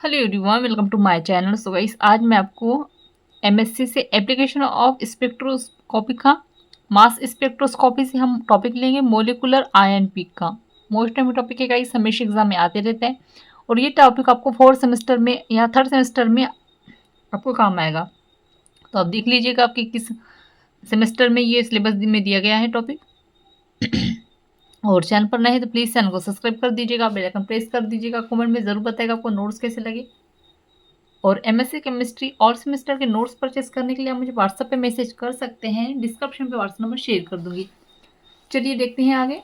Hello everyone, welcome to my channel. So guys, आज मैं आपको एमएससी से एप्लीकेशन ऑफ स्पेक्ट्रोस्कोपी का मास स्पेक्ट्रोस्कोपी से हम टॉपिक लेंगे मोलिकुलर आयन पीक का। मोस्ट टाइम टॉपिक है गाइस, हमेशा एग्जाम में आते रहता है और ये टॉपिक आपको फोर्थ सेमेस्टर में या थर्ड सेमेस्टर में आपको काम आएगा। तो आप देख लीजिएगा आपके किस सेमेस्टर में ये सिलेबस में दिया गया है टॉपिक। और चैनल पर नए हैं तो प्लीज़ चैनल को सब्सक्राइब कर दीजिएगा, बेल आइकन प्रेस कर दीजिएगा। कमेंट में ज़रूर बताएगा आपको नोट्स कैसे लगे। और एमएससी केमिस्ट्री और सेमेस्टर के नोट्स परचेस करने के लिए आप मुझे व्हाट्सएप पे मैसेज कर सकते हैं। डिस्क्रिप्शन पे व्हाट्सएप नंबर शेयर कर दूंगी। चलिए देखते हैं आगे।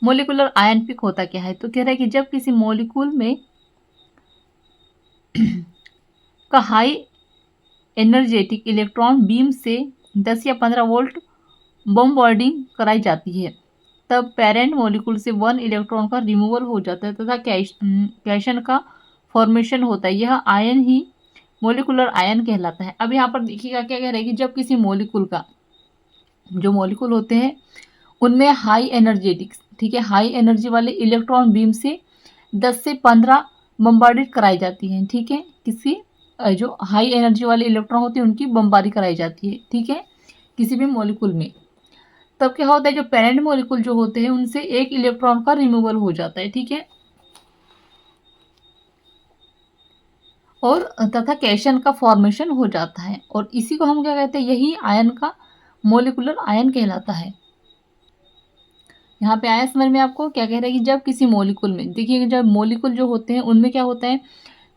मोलिकुलर आयन पीक होता क्या है? तो कह रहा है कि जब किसी मोलिकुल में का हाई एनर्जेटिक इलेक्ट्रॉन बीम से 10 या 15 वोल्ट बॉम्बार्डिंग कराई जाती है, तब पेरेंट मोलिकुल से 1 इलेक्ट्रॉन का रिमूवल हो जाता है तथा कैशन का फॉर्मेशन होता है। यह आयन ही मोलिकुलर आयन कहलाता है। अब यहाँ पर देखिएगा क्या कह रहा है कि जब किसी मोलिकुल का जो मोलिकुल होते हैं उनमें हाई एनर्जेटिक, ठीक है, हाई एनर्जी वाले इलेक्ट्रॉन बीम से 10 से 15 बम्बार्डिड कराई जाती है, ठीक है। किसी जो हाई एनर्जी वाले इलेक्ट्रॉन होते हैं उनकी बम्बारी कराई जाती है, ठीक है, किसी भी मोलिकुल में। तब क्या होता है, जो पेरेंट मोलिकुल जो होते हैं उनसे 1 इलेक्ट्रॉन का रिमूवल हो जाता है, ठीक है, और तथा कैशन का फॉर्मेशन हो जाता है। और इसी को हम क्या कहते हैं, यही आयन का मोलिकुलर आयन कहलाता है। यहाँ पे आया समझ में आपको? क्या कह रहा है कि जब किसी मोलिकुल में, देखिए जब मोलिकुल जो होते हैं उनमें क्या होता है,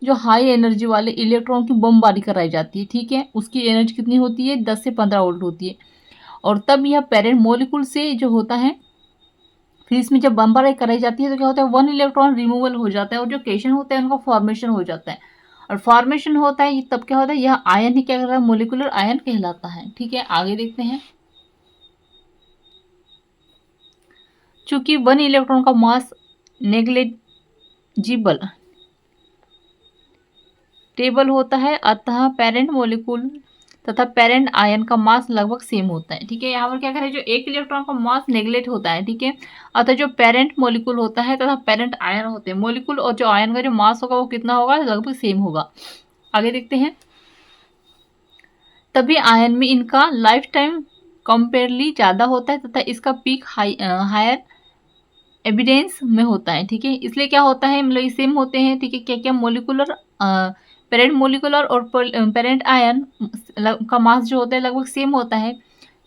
जो हाई एनर्जी वाले इलेक्ट्रॉन की बमबारी कराई जाती है, ठीक है, उसकी एनर्जी कितनी होती है, 10 से 15 वोल्ट होती है। और तब यह पेरेंट मोलिकुल से जो होता है, फिर इसमें जब बमबारी कराई जाती है तो क्या होता है, 1 इलेक्ट्रॉन रिमूवल हो जाता है और जो कैशन होता है उनका फॉर्मेशन हो जाता है। और फॉर्मेशन होता है तब क्या होता है, यह आयन ही क्या कर रहा है, मोलिकुलर आयन कहलाता है, ठीक है। आगे देखते हैं। चूंकि 1 इलेक्ट्रॉन का मास नेग्लिजिबल टेबल होता है, अतः पेरेंट मोलिकुल तथा पेरेंट आयन का मास लगभग सेम होता है, ठीक है। यहाँ पर क्या करें, जो 1 इलेक्ट्रॉन का मास नेग्लेक्ट होता है, ठीक है, अतः जो पेरेंट मोलिकुल होता है तथा पेरेंट आयन होते हैं, मोलिकुल और जो आयन का जो मास होगा वो कितना होगा, लगभग सेम होगा। आगे देखते हैं। तभी आयन में इनका लाइफ टाइम कंपेयरली ज़्यादा होता है तथा इसका पीक हायर एविडेंस में होता है, ठीक है। इसलिए क्या होता है, मतलब सेम होते हैं, ठीक है। क्या क्या मोलिकुलर पेरेंट मोलिकुलर और पेरेंट आयन का मास जो होता है लगभग सेम होता है,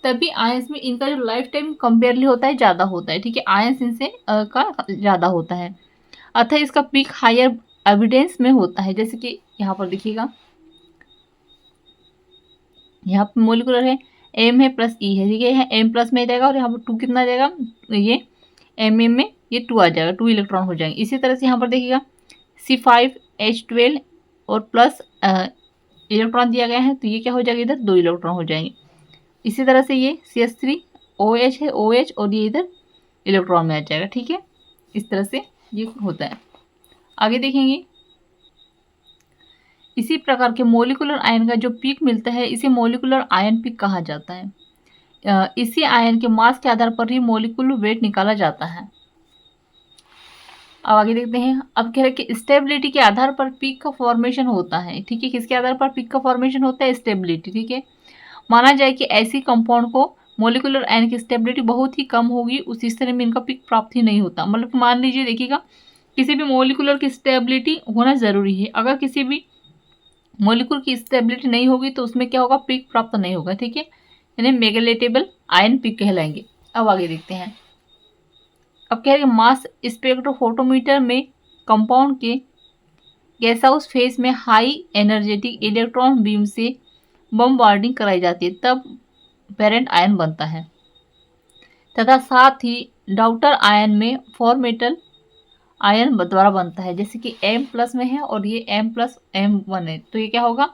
तभी आयंस में इनका जो लाइफ टाइम कंपेयरली होता है ज़्यादा होता है, ठीक है, आयंस इनसे का ज़्यादा होता है, अतः इसका पीक हायर एविडेंस में होता है। जैसे कि यहाँ पर देखिएगा, यहाँ पर मोलिकुलर है, एम है प्लस ई है, ठीक है, यहाँ एम प्लस में जाएगा और यहाँ पर 2 कितना जाएगा, ये एम में ये 2 आ जाएगा, 2 इलेक्ट्रॉन हो जाएंगे। इसी तरह से यहाँ पर देखिएगा C5H12 और प्लस इलेक्ट्रॉन दिया गया है तो ये क्या हो जाएगा, इधर 2 इलेक्ट्रॉन हो जाएंगे। इसी तरह से ये CH3OH है, OH, और ये इधर इलेक्ट्रॉन में आ जाएगा, ठीक है। इस तरह से ये होता है। आगे देखेंगे। इसी प्रकार के मोलिकुलर आयन का जो पीक मिलता है इसे मोलिकुलर आयन पीक कहा जाता है। इसी आयन के मास के आधार पर ही मोलिकुलर वेट निकाला जाता है। अब आगे देखते हैं। अब कह रहे हैं कि स्टेबिलिटी के आधार पर पीक का फॉर्मेशन होता है, ठीक है। किसके आधार पर पीक का फॉर्मेशन होता है, स्टेबिलिटी, ठीक है। माना जाए कि ऐसी कंपाउंड को मोलिकुलर आयन की स्टेबिलिटी बहुत ही कम होगी, उस स्थिति में इनका पीक प्राप्त ही नहीं होता। मतलब मान लीजिए, देखिएगा, किसी भी मोलिकुलर की स्टेबिलिटी होना जरूरी है। अगर किसी भी मोलिकुल की स्टेबिलिटी नहीं होगी तो उसमें क्या होगा, पीक प्राप्त नहीं होगा, ठीक है, यानी नेगलेटेबल आयन पीक कहलाएंगे। अब आगे देखते हैं। अब कह रहे हैं मास स्पेक्ट्रोफोटोमीटर में कंपाउंड के गैसहाउस फेज में हाई एनर्जेटिक इलेक्ट्रॉन बीम से बमबार्डिंग कराई जाती है, तब पेरेंट आयन बनता है तथा साथ ही डाउटर आयन में फॉर्मेटल आयन द्वारा बनता है। जैसे कि M प्लस में है और ये M+M1 है तो ये क्या होगा,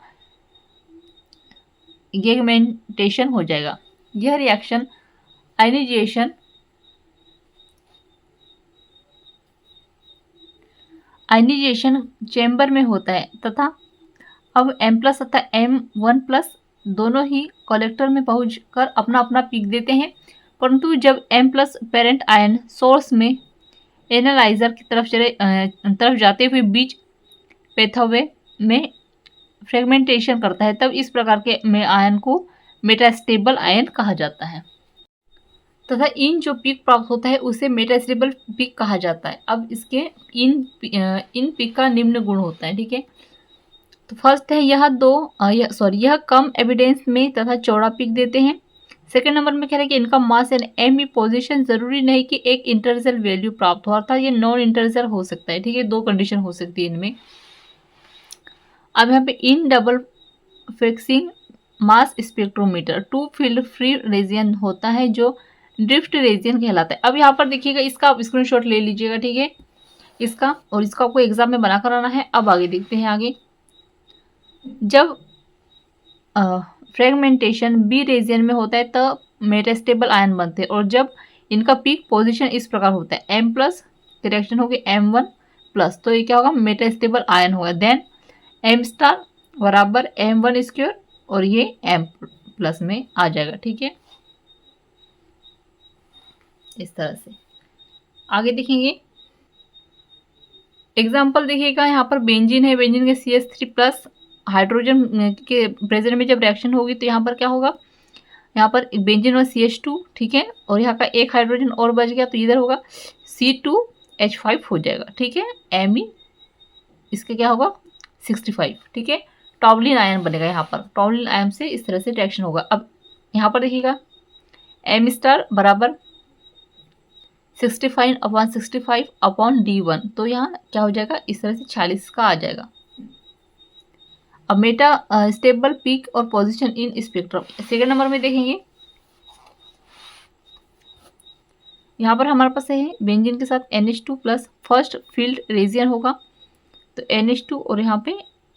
गैगमेंटेशन हो जाएगा। यह रिएक्शन आयनाइजेशन चैम्बर में होता है तथा अब M+ तथा M1+ दोनों ही कलेक्टर में पहुंचकर अपना अपना पीक देते हैं, परंतु जब M+ पेरेंट आयन सोर्स में एनालाइजर की तरफ जाते हुए बीच पैथवे में फ्रेगमेंटेशन करता है, तब इस प्रकार के में आयन को मेटास्टेबल आयन कहा जाता है तथा इन जो पीक प्राप्त होता है उसे मेटास्टेबल पीक कहा जाता है। अब इसके इन पीक का निम्न गुण होता है, ठीक है। तो फर्स्ट है यह कम एविडेंस में तथा चौड़ा पीक देते हैं। सेकेंड नंबर में कह रहे हैं कि इनका मास एंड एम पोजीशन जरूरी नहीं कि एक इंटरसेल वैल्यू प्राप्त हो, अर्थात ये नॉन इंटरसेल हो सकता है, ठीक है। दो कंडीशन हो सकती है इनमें। अब यहाँ पे इन double fixing mass spectrometer to field free region होता है जो ड्रिफ्ट रीजन कहलाता है। अब यहाँ पर देखिएगा, इसका आप स्क्रीनशॉट ले लीजिएगा, ठीक है, इसका, और इसका आपको एग्जाम में बना कर आना है। अब आगे देखते हैं। आगे जब फ्रेगमेंटेशन बी रीजन में होता है तब मेटास्टेबल आयन बनते हैं, और जब इनका पीक पोजीशन इस प्रकार होता है M प्लस रिएक्शन होगी M1+, तो ये क्या होगा, मेटास्टेबल आयन होगा। देन M स्टार बराबर M1² और ये M+ में आ जाएगा, ठीक है। इस तरह से आगे देखेंगे एग्जाम्पल। देखिएगा यहाँ पर बेंजीन है, बेंजीन के CH3+ हाइड्रोजन के प्रेजेंट में जब रिएक्शन होगी तो यहाँ पर क्या होगा, यहाँ पर बेंजीन और CH2, ठीक है, और यहाँ का एक हाइड्रोजन और बच गया तो इधर होगा C2H5 हो जाएगा, ठीक है। Me इसके क्या होगा 65, ठीक है। टॉबलिन आयन बनेगा यहाँ पर, टॉबलिन आयन से इस तरह से रिएक्शन होगा। अब यहाँ पर देखिएगा M स्टार बराबर 65/65/D1, तो यहाँ क्या हो जाएगा, इस तरह से 46 का आ जाएगा। अब मेटा स्टेबल पीक और position in spectrum second number में देखेंगे। यहाँ पर हमारे पास है बेंजीन के साथ NH2+ फर्स्ट फील्ड रीजन होगा, तो NH2 और यहाँ पे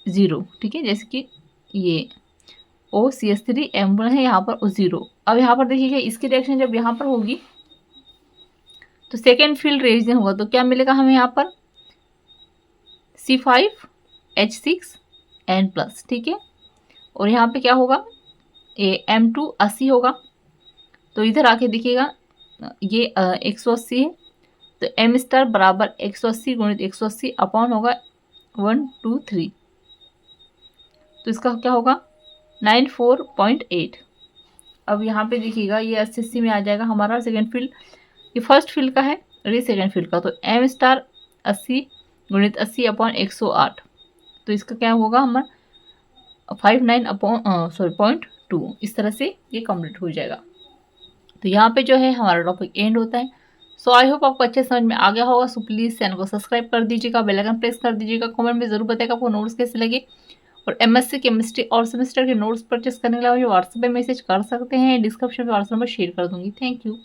0, ठीक है, जैसे कि ये OCH3 M1 है, यहाँ पर 0। अब यहाँ पर देखिएगा इसकी रिएक्शन जब यहाँ पर होगी तो सेकेंड फील्ड रीजन होगा, तो क्या मिलेगा हमें यहाँ पर C5H6N+, ठीक है, और यहाँ पे क्या होगा, ये M2 80 होगा, तो इधर आके देखिएगा ये 180 है, तो M स्टार बराबर 180 गुणित 180 अपॉन होगा 123, तो इसका क्या होगा 94.8। अब यहाँ पे देखिएगा ये 80 में आ जाएगा हमारा सेकेंड फील्ड, ये फर्स्ट फील्ड का है और ये सेकेंड फील्ड का, तो M स्टार 80 गुणित 80 अपॉन 108, तो इसका क्या होगा हमारा 59.2। इस तरह से ये कंप्लीट हो जाएगा। तो यहाँ पे जो है हमारा टॉपिक एंड होता है। सो आई होप आपको अच्छे समझ में आ गया होगा। सो प्लीज़ चैनल को सब्सक्राइब कर दीजिएगा, बेल आइकन प्रेस कर दीजिएगा, कमेंट में जरूर बताएगा आपको नोट्स कैसे लगे, और MSc केमिस्ट्री और सेमेस्टर के नोट्स परचेस करने के लिए व्हाट्सएप पे मैसेज कर सकते हैं, डिस्क्रिप्शन में व्हाट्सएप नंबर शेयर कर दूंगी। Thank you.